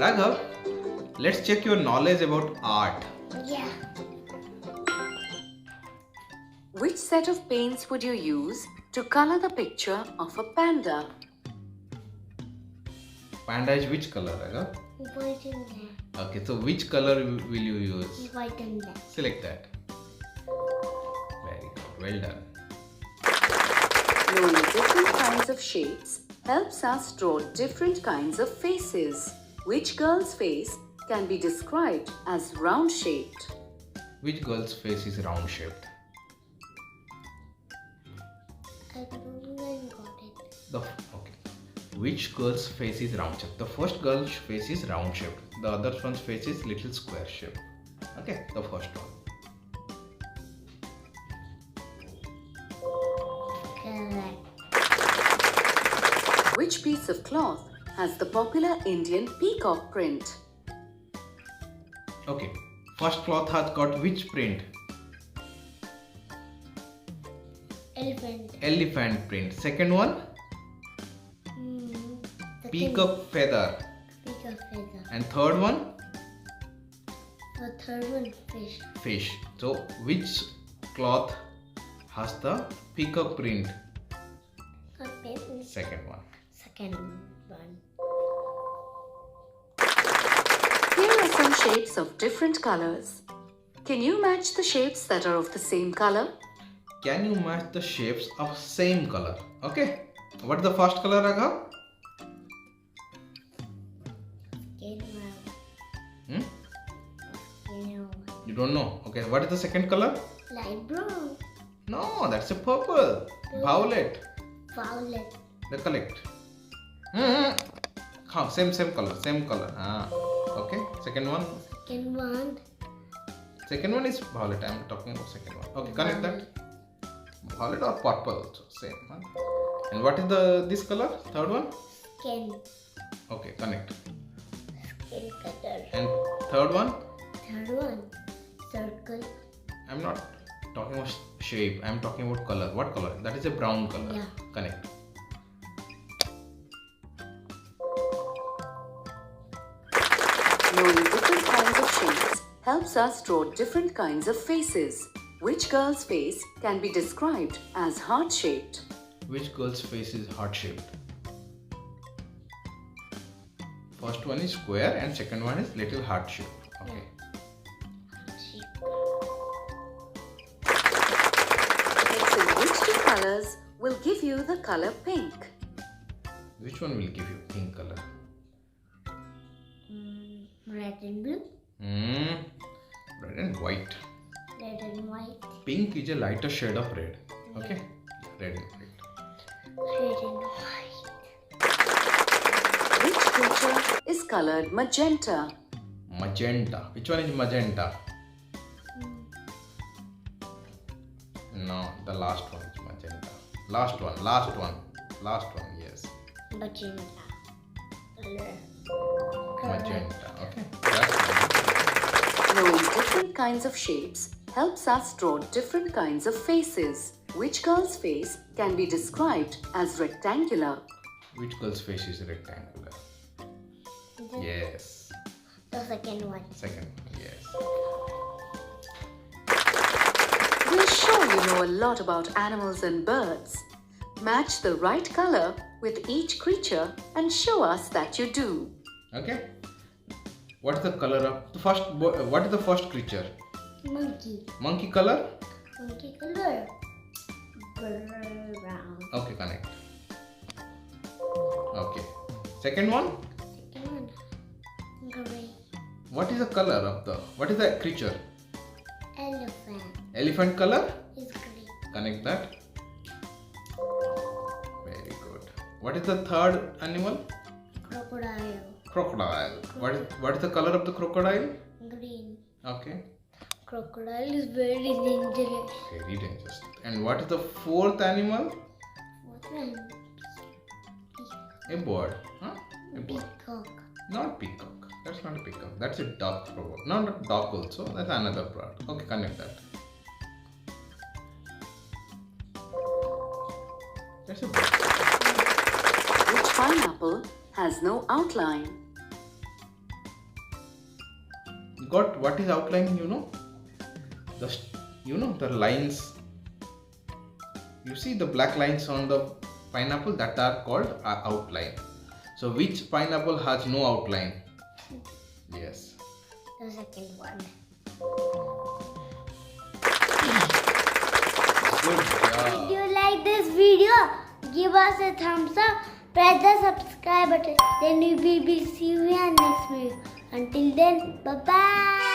Raghav, let's check your knowledge about art. Yeah. Which set of paints would you use to color the picture of a panda? Panda is which color, Raghav? White and black. Okay, so which color will you use? White and black. Select that. Very good. Well done. Knowing different kinds of shapes helps us draw different kinds of faces. Which girl's face can be described as round-shaped? Which girl's face is round shaped? I don't got it. Okay. Which girl's face is round shaped? The first girl's face is round shaped. The other one's face is little square shaped. Okay, the first one. Correct. Which piece of cloth has the popular Indian peacock print? Okay. First cloth has got which print? Elephant. Elephant print. Second one? Peacock feather. Peacock feather. And third one? The third one, fish. Fish. So which cloth has the peacock print? Second one. Second one. Here are some shapes of different colors. Can you match the shapes that are of the same color? Can you match the shapes of same color? Okay. What is the first color, Raghav? You don't know. Okay. What is the second color? Light brown. No, that's a purple. Violet. Violet. Recollect. Same color. Okay. Second one. Second one. Second one is violet. I'm talking about second one. Okay, connect that. Violet or purple also same. Huh? And what is this color? Third one. Skin. Okay, connect. Skin color. And third one. Third one. Circle. I'm not talking about shape. I'm talking about color. What color? That is a brown color. Yeah. Connect. Knowing different kinds of shapes helps us draw different kinds of faces. Which girl's face can be described as heart-shaped? Which girl's face is heart-shaped? First one is square and second one is little heart-shaped. Okay. Mixing which two colors will give you the color pink? Which one will give you pink color? Red and blue. Red and white. Red and white. Pink is a lighter shade of red. Okay. Red and white. Red and white. Which creature is colored magenta? Magenta. Which one is magenta? No, the last one is magenta. Last one, yes. Magenta. Magenta, okay. Knowing different kinds of shapes helps us draw different kinds of faces. Which girl's face can be described as rectangular? Which girl's face is rectangular? Yes. The second one. Second one, yes. We're sure you know a lot about animals and birds. Match the right color with each creature and show us that you do. Okay. What is the color of the first? What is the first creature? Monkey. Monkey color? Monkey color. Brown. Okay, connect. Okay. Second one? Second one. Gray. What is the color of what is the creature? Elephant. Elephant color? Is green. Connect that. Very good. What is the third animal? Crocodile. Crocodile. What is the color of the crocodile? Green. Okay. Crocodile is very dangerous. Very dangerous. And what is the fourth animal? What one? A bird. Huh? A bird. Peacock. Not peacock. That's not a peacock. That's a duck. Probably. No, not duck also. That's another bird. Okay, connect that. That's a bird. Which pineapple has no outline? got what is outline, the lines. You see the black lines on the pineapple, that are called outline. So which pineapple has no outline? Yes. The second one. Good If job. you like this video, give us a thumbs up, press the subscribe button, then we will see you in next video. Until then, bye bye.